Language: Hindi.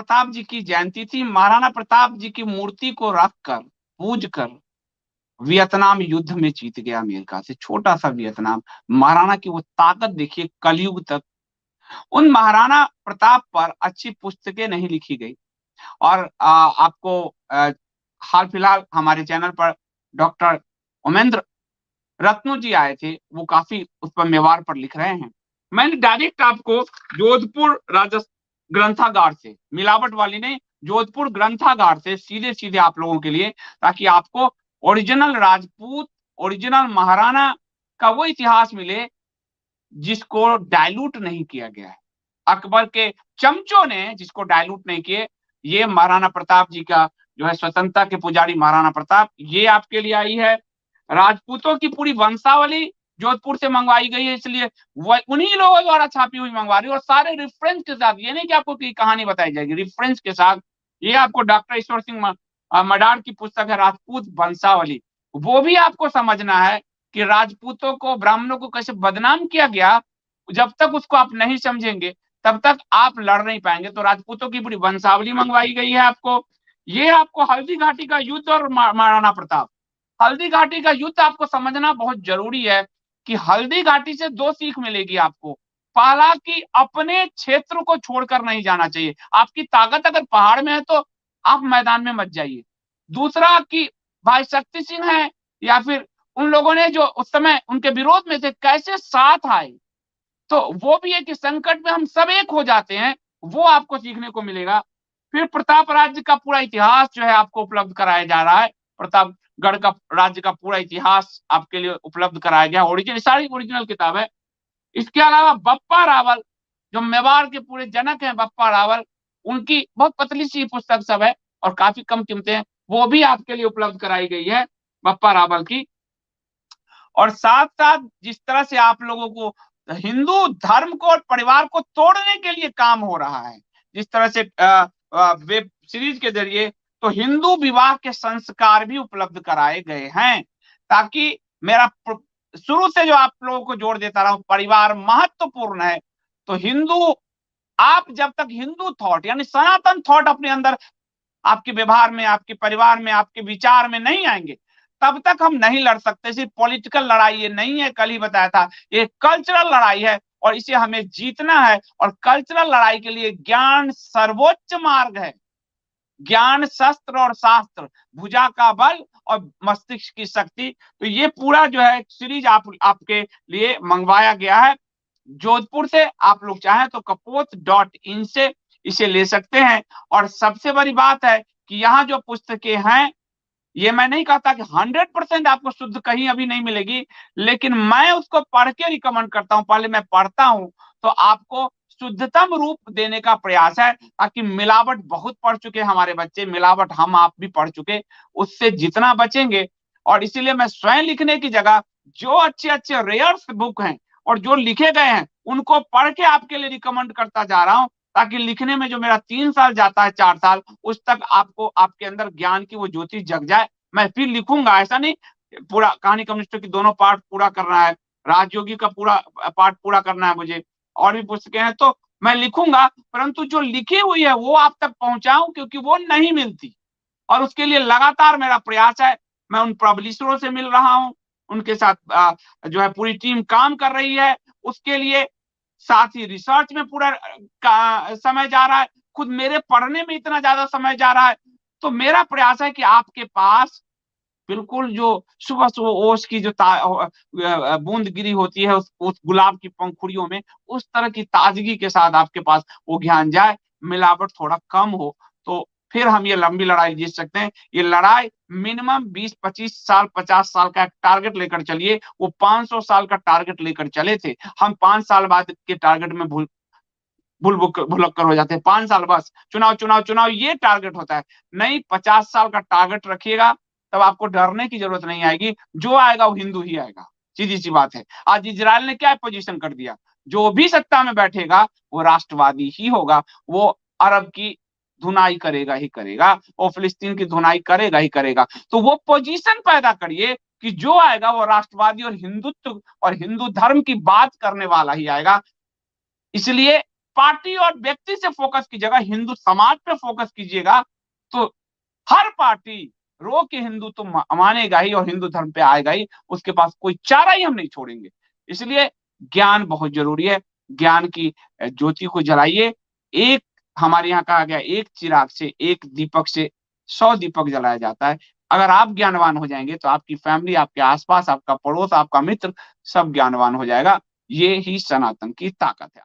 प्रताप जी की जयंती थी। महाराणा प्रताप जी की मूर्ति को रखकर, पूज कर वियतनाम युद्ध में जीत गया अमेरिका से। छोटा सा वियतनाम, महाराणा की वो ताकत देखिए कलयुग तक। उन महाराणा प्रताप पर अच्छी पुस्तकें नहीं लिखी गई। और आपको हाल फिलहाल हमारे चैनल पर डॉक्टर उमेंद्र रत्नू जी आए थे, वो काफी उस पर मेवाड़ पर लिख रहे हैं। मैंने डायरेक्ट आपको जोधपुर राजस्थान ग्रंथागार से, मिलावट वाली नहीं, जोधपुर ग्रंथागार से सीधे सीधे आप लोगों के लिए, ताकि आपको ओरिजिनल राजपूत, ओरिजिनल महाराणा का वो इतिहास मिले जिसको डायलूट नहीं किया गया है। अकबर के चमचों ने जिसको डायलूट नहीं किए, ये महाराणा प्रताप जी का जो है, स्वतंत्रता के पुजारी महाराणा प्रताप, ये आपके लिए आई है। राजपूतों की पूरी वंशावली जोधपुर से मंगवाई गई है, इसलिए वह उन्हीं लोगों द्वारा छापी हुई मंगवा रही है, और सारे रेफरेंस के साथ। ये नहीं कि आपको की कहानी बताई जाएगी, रेफरेंस के साथ। ये आपको डॉक्टर ईश्वर सिंह मडार की पुस्तक है राजपूत वंशावली, वो भी आपको समझना है कि राजपूतों को, ब्राह्मणों को कैसे बदनाम किया गया। जब तक उसको आप नहीं समझेंगे तब तक आप लड़ नहीं पाएंगे। तो राजपूतों की पूरी वंशावली मंगवाई गई है आपको। ये आपको हल्दी घाटी का युद्ध और महाराणा प्रताप, हल्दी घाटी का युद्ध आपको समझना बहुत जरूरी है कि हल्दी घाटी से दो सीख मिलेगी आपको। पहला कि अपने क्षेत्र को छोड़कर नहीं जाना चाहिए। आपकी ताकत अगर पहाड़ में है तो आप मैदान में मत जाइए। दूसरा कि भाई शक्ति सिंह है या फिर उन लोगों ने जो उस समय उनके विरोध में थे, कैसे साथ आए। तो वो भी है कि संकट में हम सब एक हो जाते हैं, वो आपको सीखने को मिलेगा। फिर प्रताप राज्य का पूरा इतिहास जो है आपको उपलब्ध कराया जा रहा है। प्रतापगढ़ का राज्य का पूरा इतिहास आपके लिए उपलब्ध कराया गया, ओरिजिनल, सारी ओरिजिनल किताब है। इसके अलावा बप्पा रावल, जो मेवाड़ के पूरे जनक हैं, बप्पा रावल, उनकी बहुत पतली सी पुस्तक सब है और काफी कम कीमतें हैं, वो भी आपके लिए उपलब्ध कराई गई है बप्पा रावल की। और साथ साथ जिस तरह से आप लोगों को हिंदू धर्म को और परिवार को तोड़ने के लिए काम हो रहा है, जिस तरह से वेब सीरीज के जरिए, तो हिंदू विवाह के संस्कार भी उपलब्ध कराए गए हैं, ताकि मेरा शुरू से जो आप लोगों को जोड़ देता रहा हूं, परिवार महत्वपूर्ण है। तो हिंदू, आप जब तक हिंदू थॉट यानी सनातन थॉट अपने अंदर, आपके व्यवहार में, आपके परिवार में, आपके विचार में नहीं आएंगे, तब तक हम नहीं लड़ सकते। सिर्फ पॉलिटिकल लड़ाई ये नहीं है, कल ही बताया था, ये कल्चरल लड़ाई है और इसे हमें जीतना है। और कल्चरल लड़ाई के लिए ज्ञान सर्वोच्च मार्ग है। ज्ञान, शस्त्र और शास्त्र, भुजा का बल और मस्तिष्क की शक्ति। तो ये पूरा जो है सीरीज आपके लिए मंगवाया गया है जोधपुर से। आप लोग चाहें तो कपोत.in से इसे ले सकते हैं। और सबसे बड़ी बात है कि यहाँ जो पुस्तकें हैं, ये मैं नहीं कहता कि 100% आपको शुद्ध कहीं अभी नहीं मिलेगी, लेकिन मैं उसको पढ़ के रिकमेंड करता हूँ। पहले मैं पढ़ता हूँ तो आपको शुद्धतम रूप देने का प्रयास है, ताकि मिलावट बहुत पढ़ चुके हमारे बच्चे, मिलावट हम आप भी पढ़ चुके, उससे जितना बचेंगे। और इसीलिए मैं स्वयं लिखने की जगह जो अच्छे अच्छे रेयर्स बुक हैं और जो लिखे गए हैं उनको पढ़ के आपके लिए रिकमेंड करता जा रहा हूँ, ताकि लिखने में जो मेरा 3 साल जाता है, 4 साल, उस तक आपको, आपके अंदर ज्ञान की वो ज्योति जग जाए। मैं फिर लिखूंगा, ऐसा नहीं पूरा कहानी कम्युनिस्ट की दोनों पार्ट पूरा करना है, राजयोगी का पूरा पार्ट पूरा करना है मुझे, और भी पुस्तकें हैं तो मैं लिखूंगा, परंतु जो लिखी हुई है वो आप तक पहुंचाऊं, क्योंकि वो नहीं मिलती। और उसके लिए लगातार मेरा प्रयास है। मैं उन पब्लिशरों से मिल रहा हूं, उनके साथ जो है पूरी टीम काम कर रही है उसके लिए। साथ ही रिसर्च में पूरा समय जा रहा है, खुद मेरे पढ़ने में इतना ज्यादा समय जा रहा है। तो मेरा प्रयास है कि आपके पास बिल्कुल जो सुबह सुबह ओस की जो बूंद गिरी होती है उस गुलाब की पंखुड़ियों में, उस तरह की ताजगी के साथ आपके पास वो ज्ञान जाए, मिलावट थोड़ा कम हो, तो फिर हम ये लंबी लड़ाई जीत सकते हैं। ये लड़ाई मिनिमम 20-25 साल, 50 साल का एक टारगेट लेकर चलिए। वो 500 साल का टारगेट लेकर चले थे, हम 5 साल बाद के टारगेट में भुलक्कर हो जाते हैं। 5 साल बस चुनाव चुनाव चुनाव, ये टारगेट होता है। नहीं, 50 साल का टारगेट रखिएगा, तब आपको डरने की जरूरत नहीं आएगी। जो आएगा वो हिंदू ही आएगा, सीधी सी बात है। आज इजराइल ने क्या पोजीशन कर दिया, जो भी सत्ता में बैठेगा वो राष्ट्रवादी ही होगा। वो अरब की धुनाई करेगा ही करेगा, वो फिलिस्तीन की धुनाई करेगा ही करेगा। तो वो पोजीशन पैदा करिए कि जो आएगा वो राष्ट्रवादी और हिंदुत्व और हिंदू धर्म की बात करने वाला ही आएगा। इसलिए पार्टी और व्यक्ति से फोकस की जगह हिंदू समाज पे फोकस कीजिएगा, तो हर पार्टी रो के हिंदू तो मानेगा ही और हिंदू धर्म पे आएगा ही, उसके पास कोई चारा ही हम नहीं छोड़ेंगे। इसलिए ज्ञान बहुत जरूरी है। ज्ञान की ज्योति को जलाइए। एक हमारे यहाँ कहा गया, एक चिराग से, एक दीपक से 100 दीपक जलाया जाता है। अगर आप ज्ञानवान हो जाएंगे तो आपकी फैमिली, आपके आसपास, आपका पड़ोस, आपका मित्र सब ज्ञानवान हो जाएगा। ये ही सनातन की ताकत है।